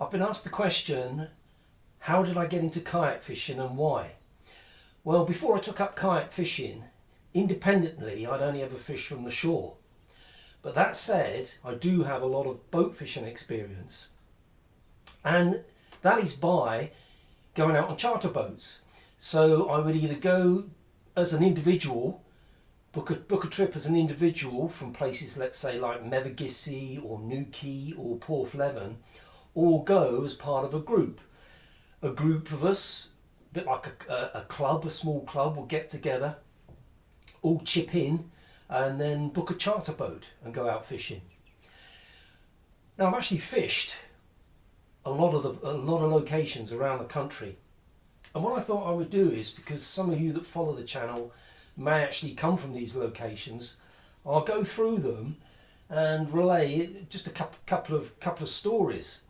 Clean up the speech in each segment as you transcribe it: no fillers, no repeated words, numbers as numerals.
I've been asked the question, how did I get into kayak fishing and why? Well, before I took up kayak fishing, independently, I'd only ever fished from the shore. But that said, I do have a lot of boat fishing experience. And that is by going out on charter boats. So I would either go as an individual, book a trip as an individual from places, let's say like Mevagissey or Newquay or Porthleven, or go as part of a group. A group of us, a bit like a club, a small club, will get together, all chip in, and then book a charter boat and go out fishing. Now I've actually fished a lot of locations around the country, and what I thought I would do is, because some of you that follow the channel may actually come from these locations, I'll go through them and relay just a couple of stories.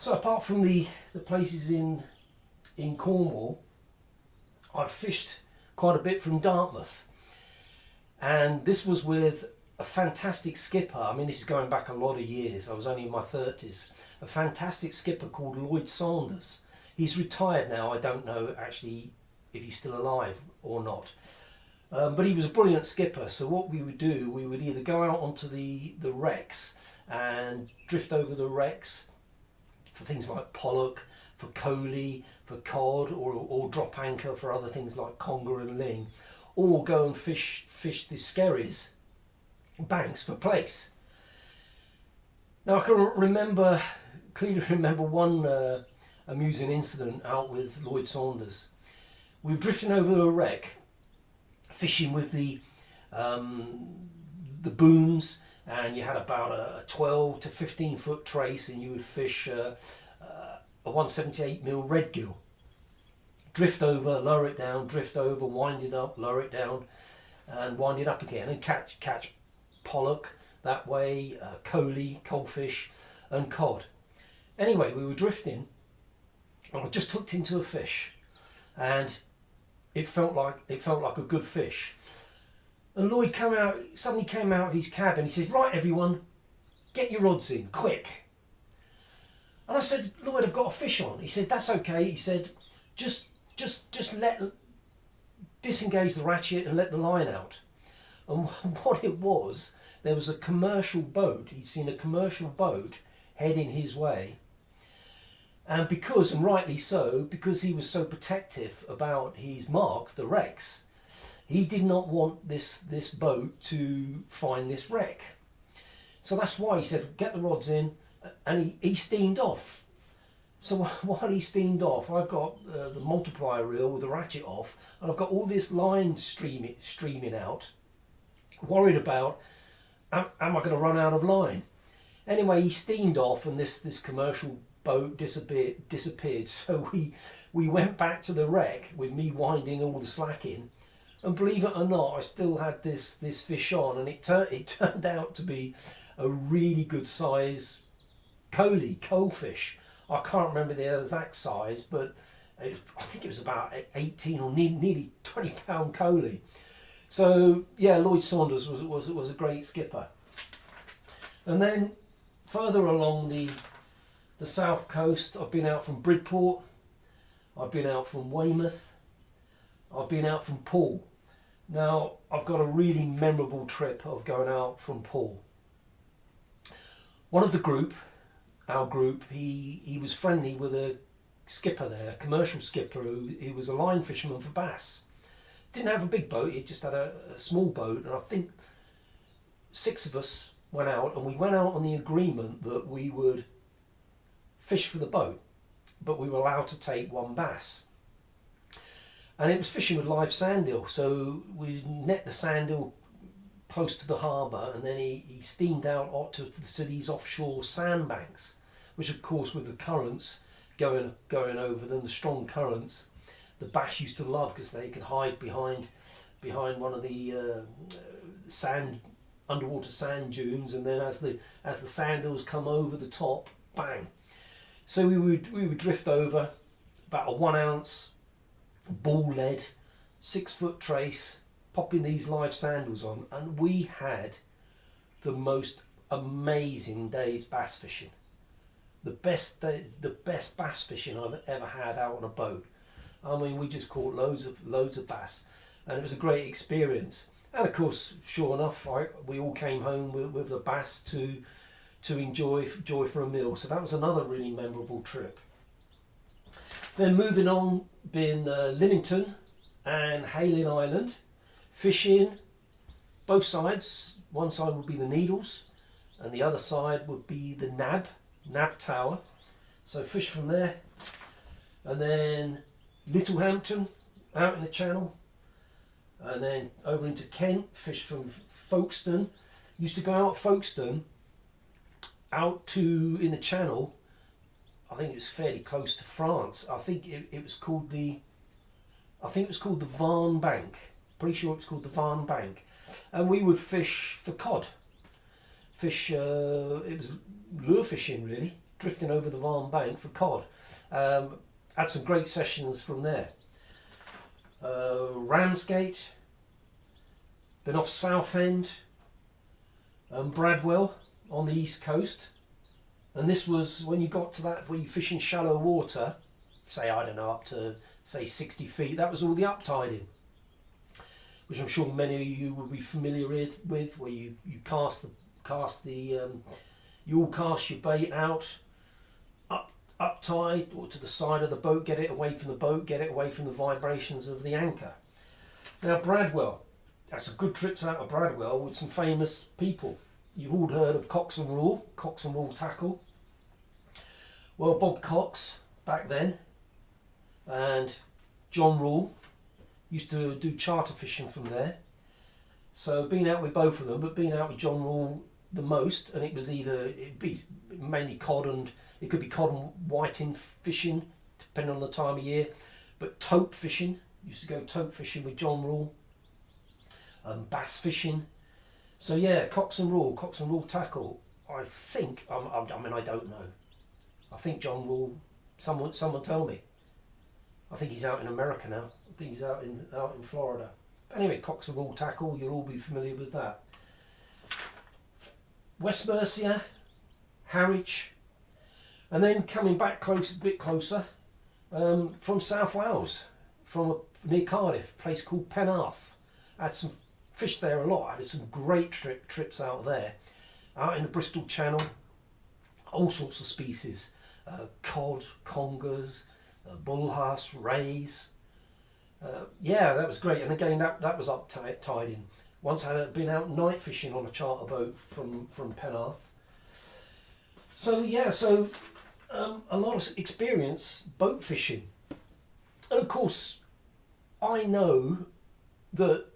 So apart from the places in Cornwall, I've fished quite a bit from Dartmouth, and this was with a fantastic skipper. I mean, this is going back a lot of years. I was only in my 30s. A fantastic skipper called Lloyd Saunders. He's retired now. I don't know actually if he's still alive or not. But he was a brilliant skipper. So what we would do, we would either go out onto the wrecks and drift over the wrecks for things like pollock, for coley, for cod, or drop anchor for other things like conger and ling, or go and fish the skerries banks for plaice. Now I can clearly remember one amusing incident out with Lloyd Saunders. We were drifting over a wreck, fishing with the booms, and you had about a 12 to 15 foot trace, and you would fish a 178mm red gill. Drift over, lower it down, drift over, wind it up, lower it down, and wind it up again, and catch pollock that way, coley, coalfish, and cod. Anyway, we were drifting, and I just hooked into a fish, and it felt like a good fish. And Lloyd suddenly came out of his cabin. He said, "Right, everyone, get your rods in, quick." And I said, "Lloyd, I've got a fish on." He said, "That's okay." He said, just disengage the ratchet and let the line out." And what it was, there was a commercial boat. He'd seen a commercial boat heading his way. And rightly so, because he was so protective about his marks, the wrecks, he did not want this boat to find this wreck. So that's why he said, "Get the rods in," and he steamed off. So while he steamed off, I've got the multiplier reel with the ratchet off, and I've got all this line streaming out, worried about, am I going to run out of line? Anyway, he steamed off, and this commercial boat disappeared. So we went back to the wreck with me winding all the slack in, and believe it or not, I still had this fish on, and it turned out to be a really good size coalfish. I can't remember the exact size, but I think it was about 18 or nearly 20 pound coley. So yeah, Lloyd Saunders was a great skipper. And then further along the south coast, I've been out from Bridport, I've been out from Weymouth, I've been out from Poole. Now I've got a really memorable trip of going out from Poole. One of our group, he was friendly with a skipper there, a commercial skipper who was a line fisherman for bass. Didn't have a big boat, he just had a small boat, and I think 6 of us went out, and we went out on the agreement that we would fish for the boat, but we were allowed to take 1 bass. And it was fishing with live sand eel, so we net the sand eel close to the harbour, and then he steamed out to these offshore sandbanks, which of course with the currents going over them, the strong currents, the bass used to love, because they could hide behind one of the underwater sand dunes, and then as the sand eels come over the top, bang. So we would drift over, about a 1 ounce ball lead, 6 foot trace, popping these live sandals on, and we had the most amazing days bass fishing. the best bass fishing I've ever had out on a boat. I mean, we just caught loads of bass, and it was a great experience. And of course, sure enough, we all came home with the bass to enjoy for a meal. So that was another really memorable trip. Then moving on, been Lymington and Hayling Island, fishing both sides. One side would be the Needles, and the other side would be the Nab Tower. So fish from there, and then Littlehampton out in the Channel, and then over into Kent, fish from Folkestone. Used to go out Folkestone out to in the Channel. I think it was fairly close to France. I think it was called the Varn Bank. Pretty sure it was called the Varn Bank, and we would fish for cod. It was lure fishing really, drifting over the Varn Bank for cod. Had some great sessions from there. Ramsgate, been off Southend, and Bradwell on the east coast. And this was when you got to that where you fish in shallow water, say I don't know, up to say 60 feet. That was all the uptiding, which I'm sure many of you will be familiar with, where you cast you all cast your bait out up tide or to the side of the boat, get it away from the boat, get it away from the vibrations of the anchor. Now Bradwell, that's some good trips out of Bradwell with some famous people. You've all heard of Cox and Rule tackle. Well, Bob Cox back then and John Rule used to do charter fishing from there. So been out with both of them, but been out with John Rule the most, and it'd be mainly cod, and it could be cod and whiting fishing depending on the time of year, but tope fishing, used to go tope fishing with John Rule, bass fishing. So yeah, Cox and Rule tackle. I think I mean I don't know, I think John Rule, someone tell me, I think he's out in America now. I think he's out in Florida. But anyway, Cox and Rule tackle, you'll all be familiar with that. West Mercia, Harwich, and then coming back a bit closer, from South Wales, near Cardiff, a place called Penarth. I had some fish there a lot. I had some great trips out there, out in the Bristol Channel, all sorts of species, cod, congers, bullhuss, rays. Yeah, that was great. And again, that was uptiding. Once I had been out night fishing on a charter boat from Penarth. So yeah, a lot of experience boat fishing. And of course, I know that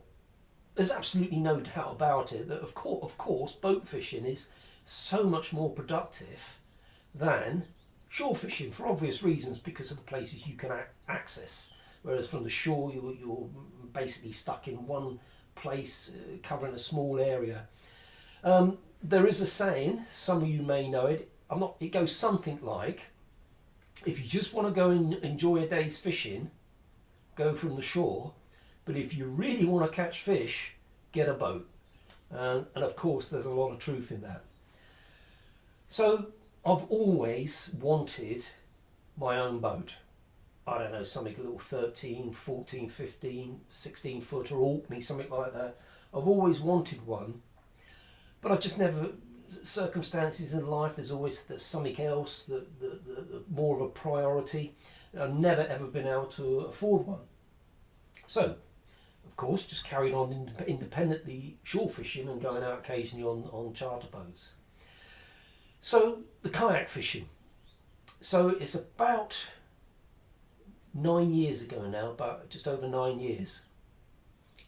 there's absolutely no doubt about it that of course boat fishing is so much more productive than shore fishing for obvious reasons, because of the places you can access. Whereas from the shore you're basically stuck in one place, covering a small area. There is a saying, some of you may know it. It goes something like, if you just want to go and enjoy a day's fishing, go from the shore. But if you really want to catch fish, get a boat. And of course, there's a lot of truth in that. So I've always wanted my own boat. I don't know, something a little 13, 14, 15, 16 footer, Orkney, something like that. I've always wanted one, but I've just never, circumstances in life, there's something else that more of a priority. I've never ever been able to afford one. So, of course, just carried on independently shore fishing and going out occasionally on charter boats. So, the kayak fishing. So it's about 9 years ago now, about just over 9 years,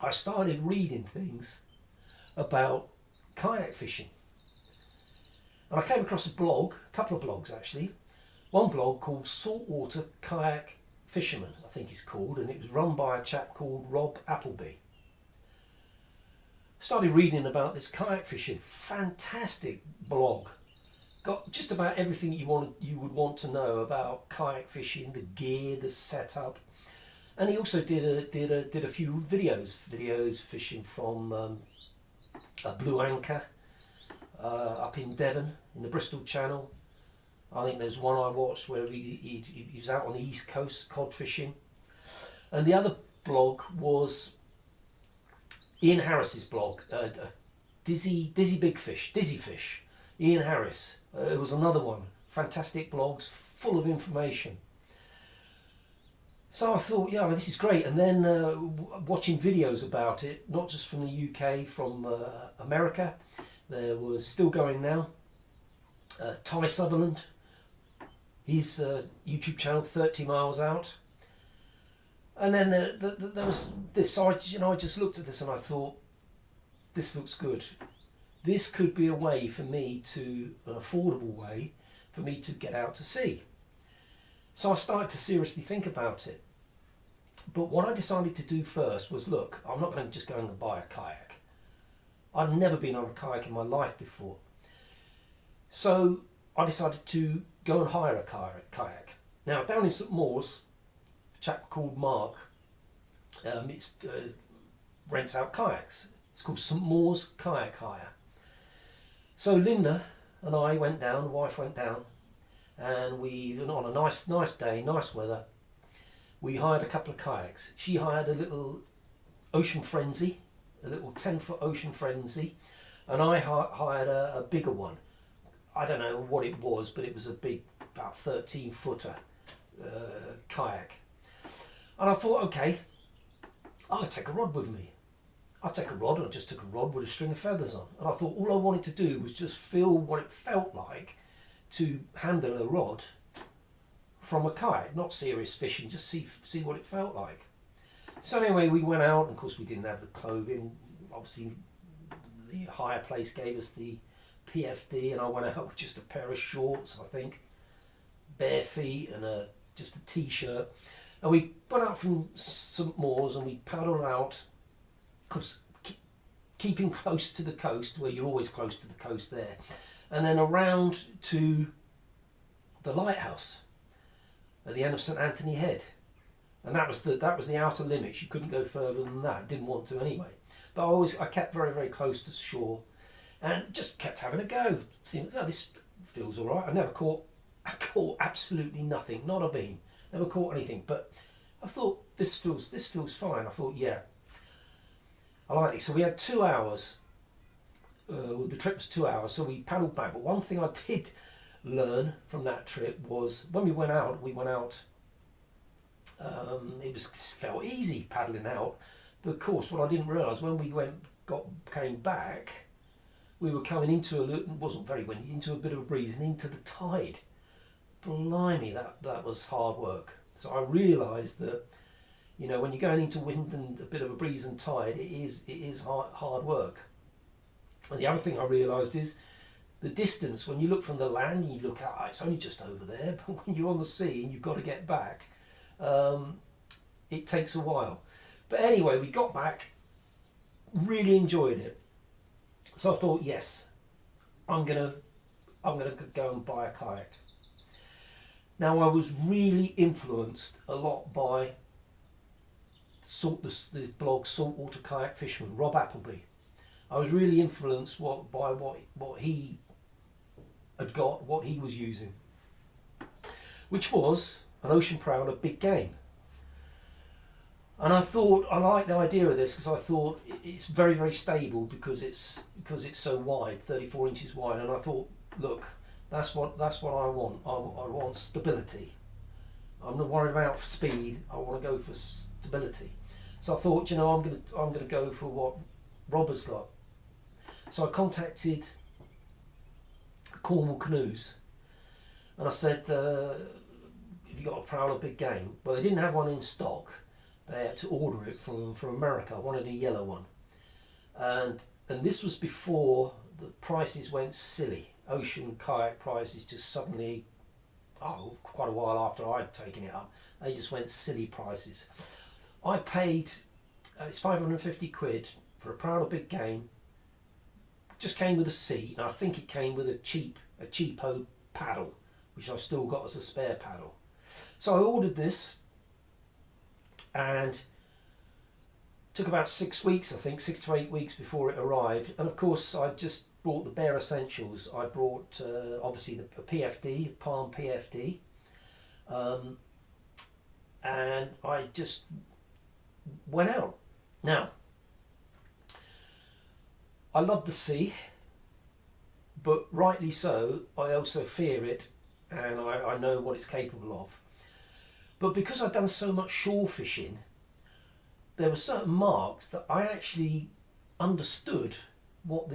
I started reading things about kayak fishing. And I came across a couple of blogs actually. One blog called Saltwater Kayak Fisherman, I think it's called, and it was run by a chap called Rob Appleby. Started reading about this kayak fishing, fantastic blog. Got just about everything you would want to know about kayak fishing, the gear, the setup, and he also did a few videos fishing from a Blue Anchor up in Devon in the Bristol Channel, I think there's one I watched where he was out on the East Coast cod fishing. And the other blog was Ian Harris's blog, Dizzy Big Fish, Dizzy Fish, Ian Harris. It was another one. Fantastic blogs, full of information. So I thought, yeah, well, this is great. And then watching videos about it, not just from the UK, from America. There was, still going now, Ty Sutherland. His YouTube channel, 30 Miles Out. And then there was this. So I just looked at this and I thought, this looks good. This could be a way for me an affordable way for me to get out to sea. So I started to seriously think about it. But what I decided to do first was, look, I'm not going to just go and buy a kayak. I'd never been on a kayak in my life before. So I decided to go and hire a kayak. Now, down in St Mawes, a chap called Mark rents out kayaks. It's called St Mawes Kayak Hire. So Linda and I went down, the wife went down, and we, on a nice day, nice weather, we hired a couple of kayaks. She hired a little Ocean Frenzy, a little 10-foot Ocean Frenzy, and I hired a bigger one. I don't know what it was, but it was a big, about 13-footer kayak. And I thought, okay, I'll take a rod with me. I just took a rod with a string of feathers on. And I thought all I wanted to do was just feel what it felt like to handle a rod from a kayak, not serious fishing, just see what it felt like. So anyway, we went out, and of course we didn't have the clothing. Obviously the hire place gave us the PFD, and I went out with just a pair of shorts, I think, bare feet, and just a t-shirt. And we went out from St Mawes and we paddled out, because keeping close to the coast, where you're always close to the coast there, and then around to the lighthouse at the end of St Anthony Head. And that was the outer limits. You couldn't go further than that. Didn't want to anyway. But I kept very, very close to shore, and just kept having a go. Seeing, oh, this feels all right. I caught absolutely nothing, not a beam. Never caught anything. But I thought this feels fine. I thought, yeah, I like it. So we had 2 hours. The trip was 2 hours, so we paddled back. But one thing I did learn from that trip was when we went out. It felt easy paddling out, but of course what I didn't realise, when we came back, we were coming into it wasn't very windy, into a bit of a breeze and into the tide. Blimey, that was hard work. So I realised that, you know, when you're going into wind and a bit of a breeze and tide, it is hard work. And the other thing I realised is the distance. When you look from the land and you look out, it's only just over there, but when you're on the sea and you've got to get back, it takes a while. But anyway, we got back, really enjoyed it. So I thought, yes, I'm gonna go and buy a kayak. Now, I was really influenced a lot by the blog Saltwater Kayak Fisherman, Rob Appleby. I was really influenced by what he had got, what he was using, which was an ocean prowler big game. And I thought, I liked the idea of this because I thought it's very, very stable because it's so wide, 34 inches wide. And I thought, look, that's what I want. I want stability. I'm not worried about speed. I want to go for stability. So I thought, you know, I'm gonna go for what Rob has got. So I contacted Cornwall Canoes, and I said, have you got a prowler big game? Well, they didn't have one in stock. They had to order it from America. I wanted a yellow one, and this was before the prices went silly. Ocean kayak prices just suddenly, quite a while after I'd taken it up, they just went silly prices. I paid, it's 550 quid for a prowler big game. Just came with a seat, and I think it came with a cheapo paddle, which I've still got as a spare paddle. So I ordered this, and took about 6 weeks, I think, 6 to 8 weeks before it arrived. And of course, I just brought the bare essentials. I brought obviously the PFD, Palm PFD, and I just went out. Now, I love the sea, but rightly so, I also fear it, and I know what it's capable of. But because I'd done so much shore fishing, there were certain marks that I actually understood what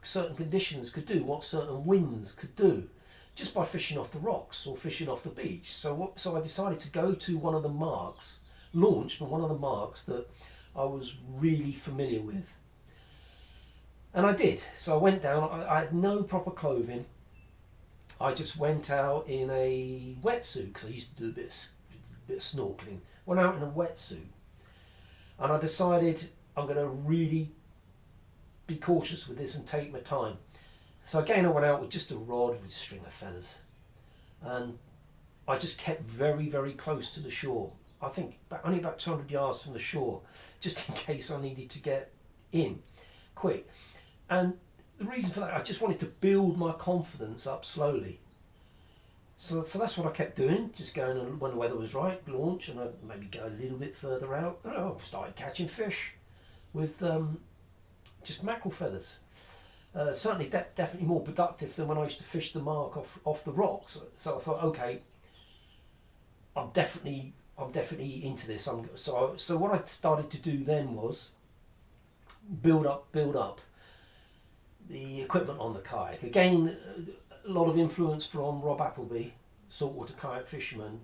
certain conditions could do, what certain winds could do, just by fishing off the rocks or fishing off the beach. So I decided to go to one of the marks, launch from one of the marks that I was really familiar with. And I did. So I went down. I had no proper clothing. I just went out in a wetsuit because I used to do a bit of snorkeling. Went out in a wetsuit, and I decided I'm going to really be cautious with this and take my time. So again, I went out with just a rod with a string of feathers, and I just kept very, very close to the shore. I think only about 200 yards from the shore, just in case I needed to get in quick. And the reason for that, I just wanted to build my confidence up slowly. So that's what I kept doing, just going, and when the weather was right, launch, and I'd maybe go a little bit further out. And I started catching fish with just mackerel feathers. Certainly definitely more productive than when I used to fish the mark off the rocks. So I thought, okay, I'm definitely into this. So what I started to do then was build up the equipment on the kayak. Again, a lot of influence from Rob Appleby, saltwater kayak fisherman.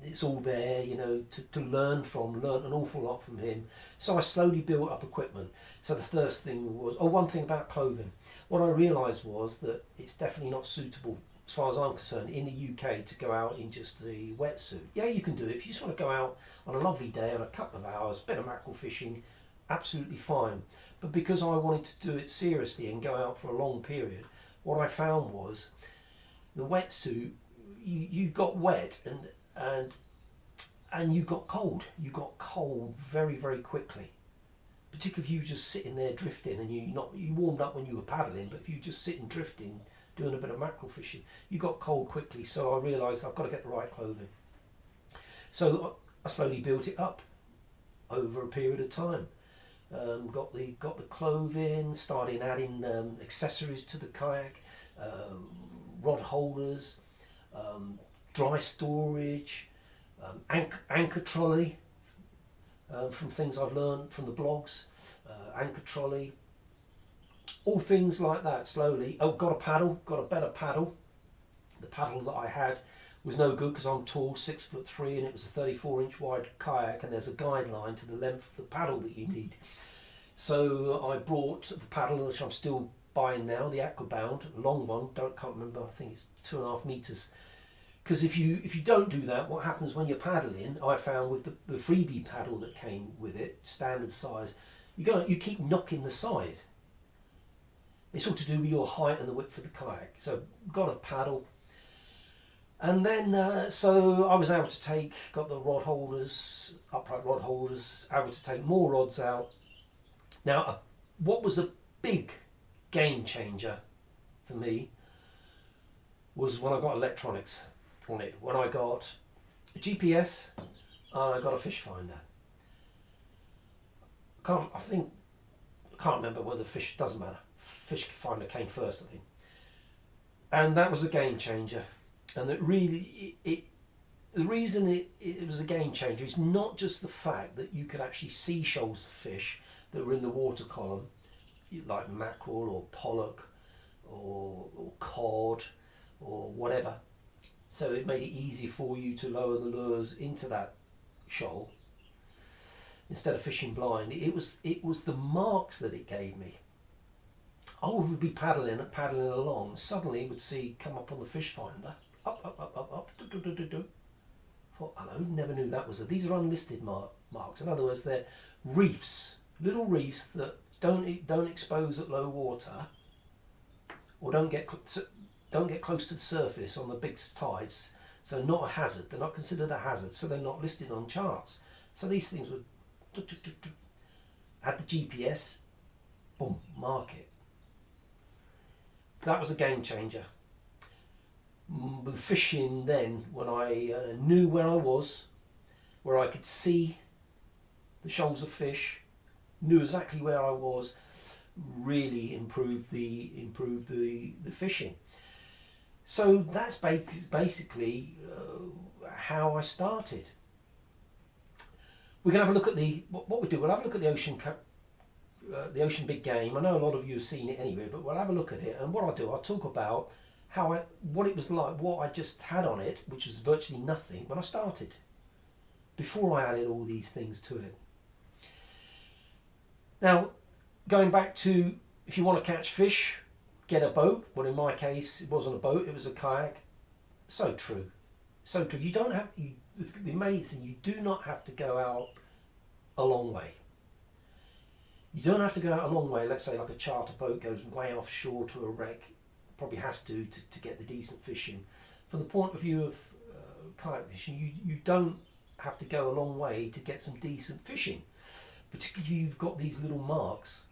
It's all there, to learn from. Learned an awful lot from him. So I slowly built up equipment. So the first thing was, one thing about clothing. What I realised was that it's definitely not suitable, as far as I'm concerned, in the UK to go out in just a wetsuit. Yeah, you can do it. If you just want to go out on a lovely day, on a couple of hours, bit of mackerel fishing, absolutely fine. But because I wanted to do it seriously and go out for a long period, what I found was the wetsuit, you got wet and you got cold. You got cold very, very quickly. Particularly if you were just sitting there drifting and you warmed up when you were paddling, but if you just sitting drifting, doing a bit of mackerel fishing, you got cold quickly. So I realised I've got to get the right clothing. So I slowly built it up over a period of time. Got the clothing, started adding accessories to the kayak, rod holders, dry storage, anchor trolley, from things I've learned from the blogs, anchor trolley, all things like that slowly. Got a better paddle. The paddle that I had was no good because I'm tall, 6'3", and it was a 34-inch wide kayak, and there's a guideline to the length of the paddle that you need. So I brought the paddle, which I'm still buying now, the Aquabound, long one. Can't remember. I think it's 2.5 meters. Because if you don't do that, what happens when you're paddling? I found with the freebie paddle that came with it, standard size, you keep knocking the side. It's all to do with your height and the width of the kayak. So got a paddle. And then, so I was able to got the rod holders, upright rod holders, able to take more rods out. Now, what was a big game changer for me was when I got electronics on it. When I got a GPS, I got a fish finder. I can't remember whether doesn't matter. Fish finder came first, I think. And that was a game changer. And that really, the reason it was a game changer is not just the fact that you could actually see shoals of fish that were in the water column, like mackerel or pollock or cod or whatever. So it made it easy for you to lower the lures into that shoal instead of fishing blind. It was the marks that it gave me. I would be paddling along, suddenly would see come up on the fish finder, up, thought, hello, never knew that was these are unlisted marks. In other words, they're reefs, little reefs that don't expose at low water, or don't get close to the surface on the big tides. So not a hazard. They're not considered a hazard. So they're not listed on charts. So these things would had the GPS, boom, mark it. that was a game changer. With fishing then, when I knew where I was, where I could see the shoals of fish, knew exactly where I was, really improved the fishing. So that's basically how I started. We're going to have a look at what we do. We'll have a look at the Ocean Big Game. I know a lot of you have seen it anyway, but we'll have a look at it. And what I'll do, I'll talk about what it was like, what I just had on it, which was virtually nothing when I started, before I added all these things to it. Now, going back to, if you want to catch fish, get a boat. Well, in my case, it wasn't a boat, it was a kayak. So true. So true. You don't have, the amazing, you do not have to go out a long way. You don't have to go out a long way. Let's say like a charter boat goes way offshore to a wreck, probably has to get the decent fishing. From the point of view of kayak fishing, you don't have to go a long way to get some decent fishing. Particularly if you've got these little marks,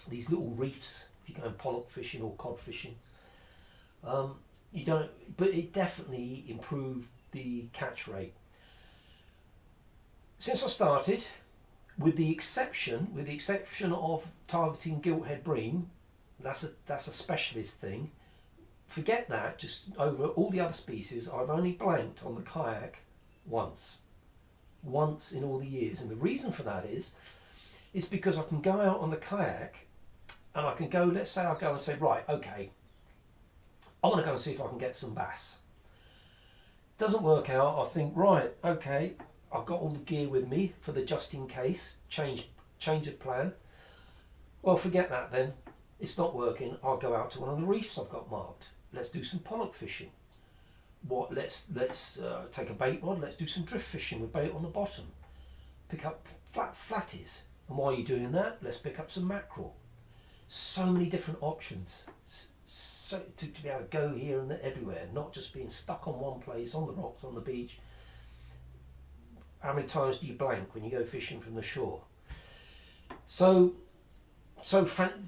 these little reefs, if you're going pollock fishing or cod fishing. You don't, but it definitely improved the catch rate. Since I started, with the exception of targeting gilthead bream, that's a specialist thing. Forget that. Just over all the other species, I've only blanked on the kayak once in all the years, and the reason for that is because I can go out on the kayak and I can go. Let's say I go and say, right, okay, I want to go and see if I can get some bass. Doesn't work out. I think, right, okay, I've got all the gear with me for the just in case, change of plan. Well, forget that then. It's not working. I'll go out to one of the reefs I've got marked. Let's do some pollock fishing. Let's take a bait rod. Let's do some drift fishing with bait on the bottom. Pick up flatties. And while you're doing that, let's pick up some mackerel. So many different options. So to be able to go here and there, everywhere, not just being stuck on one place, on the rocks, on the beach. How many times do you blank when you go fishing from the shore? So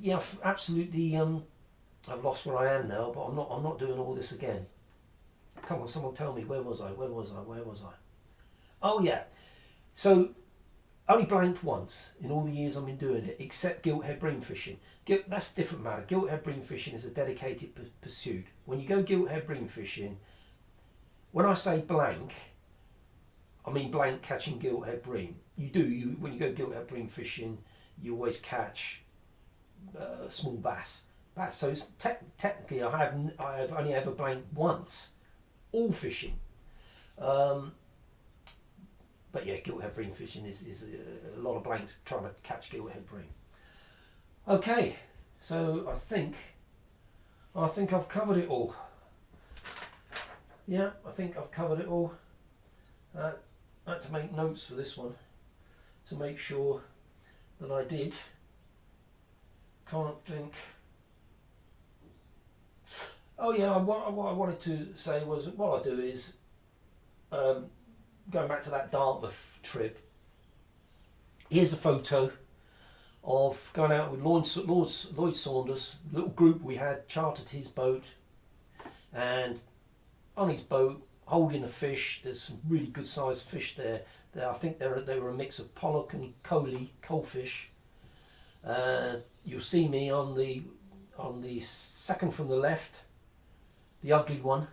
yeah, absolutely. I've lost where I am now, but I'm not doing all this again. Come on, someone tell me, where was I? Oh yeah. So only blanked once in all the years I've been doing it, except gilthead bream fishing. That's a different matter. Gilthead bream fishing is a dedicated pursuit. When you go gilthead bream fishing, when I say blank, I mean blank catching gilthead bream. When you go gilthead bream fishing, you always catch small bass. So it's technically, I have only ever blanked once, all fishing. But yeah, gilthead bream fishing is a lot of blanks trying to catch gilthead bream. Okay, so I think I've covered it all. Yeah, I think I've covered it all. I had to make notes for this one to make sure that I did. Can't think. Oh yeah, what I wanted to say was, what I do is, going back to that Dartmouth trip, here's a photo of going out with Lloyd Saunders, the little group we had, chartered his boat, and on his boat, holding the fish. There's some really good sized fish there. I think they were a mix of pollock and coalfish. You'll see me on the second from the left, the ugly one,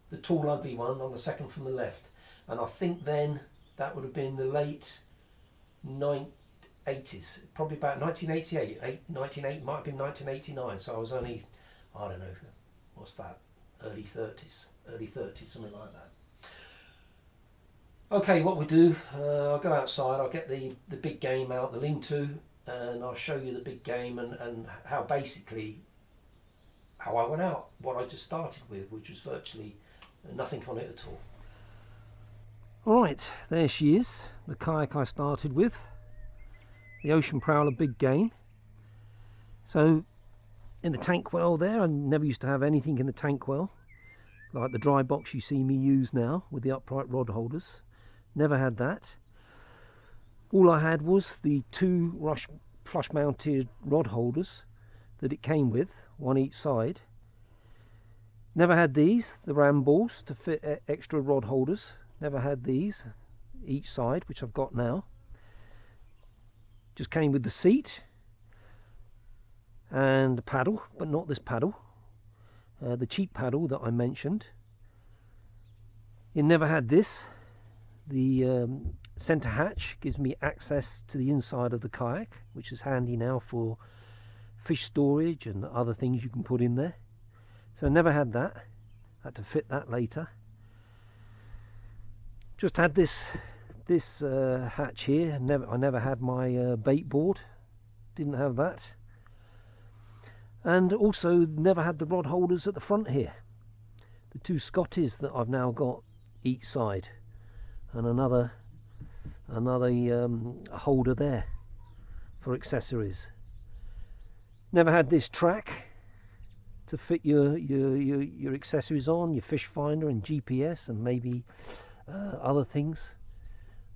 the tall ugly one on the second from the left. And I think then that would have been the late 80s, probably about 1988, 1980, might have been 1989. So I was only, I don't know, what's that, early 30s, something like that. Okay, what we do, I'll go outside, I'll get the big game out, the lean-to, and I'll show you the big game and how I went out, what I just started with, which was virtually nothing on it at all. Alright, there she is, the kayak I started with, the Ocean Prowler Big Game. So in the tank well there, I never used to have anything in the tank well, like the dry box you see me use now with the upright rod holders. Never had that. All I had was the two flush mounted rod holders that it came with, one each side. Never had these, the ram balls to fit extra rod holders. Never had these each side, which I've got now. Just came with the seat and the paddle, but not this paddle, the cheap paddle that I mentioned. It never had this. The center hatch gives me access to the inside of the kayak, which is handy now for fish storage and other things you can put in there. So I never had that. Had to fit that later. Just had this hatch here. I never had my bait board. Didn't have that. And also never had the rod holders at the front here. The two Scotties that I've now got each side, and another holder there for accessories. Never had this track to fit your accessories on, your fish finder and GPS and maybe other things.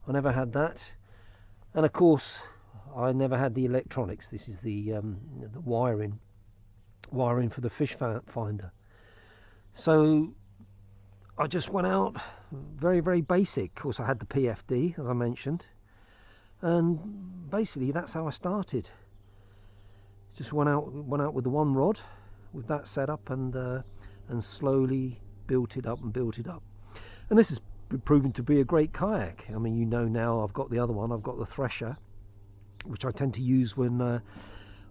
I never had that. And of course I never had the electronics. This is the wiring for the fish finder. So I just went out very, very basic. Of course I had the PFD, as I mentioned, and basically that's how I started. Just went out with the one rod with that setup, and slowly built it up and built it up. And this has proven to be a great kayak. I mean, you know, now I've got the other one. I've got the Thresher, which I tend to use when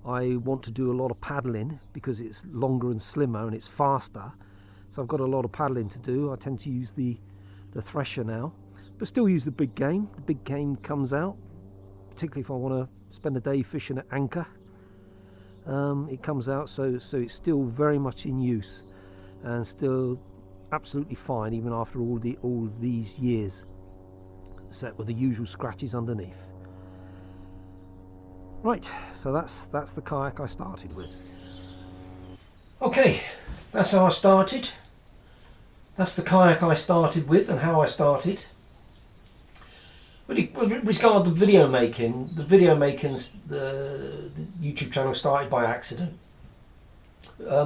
I want to do a lot of paddling, because it's longer and slimmer and it's faster. So I've got a lot of paddling to do. I tend to use the Thresher now, but still use the big game. The big game comes out, particularly if I want to spend a day fishing at anchor. It comes out, so it's still very much in use and still absolutely fine, even after all these years, except with the usual scratches underneath. Right, so that's the kayak I started with. Okay, that's how I started. That's the kayak I started with and how I started. With regard to the video making, the YouTube channel started by accident.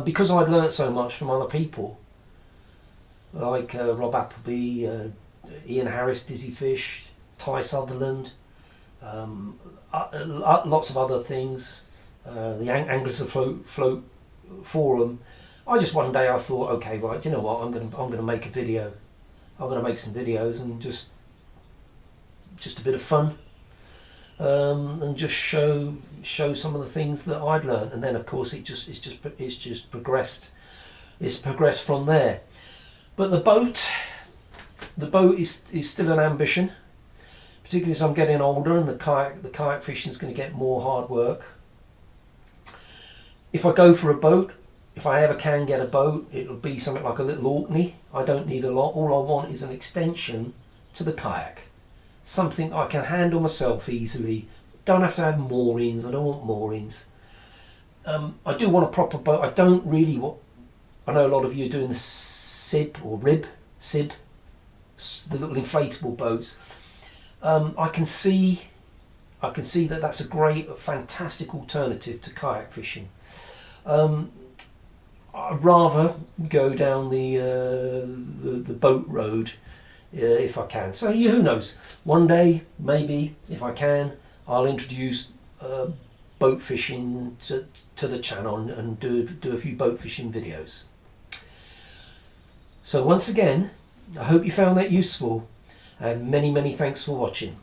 Because I'd learnt so much from other people, like Rob Appleby, Ian Harris, Dizzy Fish, Ty Sutherland, lots of other things, the Anglers Afloat forum. I just one day I thought, okay, right, you know what, I'm gonna make a video. I'm gonna make some videos and just a bit of fun, and just show some of the things that I'd learned. And then of course it's just progressed. It's progressed from there. But the boat is still an ambition, particularly as I'm getting older and the kayak fishing is going to get more hard work. If I go for a boat, if I ever can get a boat, it'll be something like a little Orkney. I don't need a lot. All I want is an extension to the kayak. Something I can handle myself easily. Don't have to have moorings. I don't want moorings. I do want a proper boat. I don't really want. I know a lot of you are doing the sib or sib, the little inflatable boats. I can see that that's a great, fantastic alternative to kayak fishing. I'd rather go down the boat road. If I can. So who knows, one day maybe if I can, I'll introduce boat fishing to the channel and do a few boat fishing videos. So once again, I hope you found that useful, and many thanks for watching.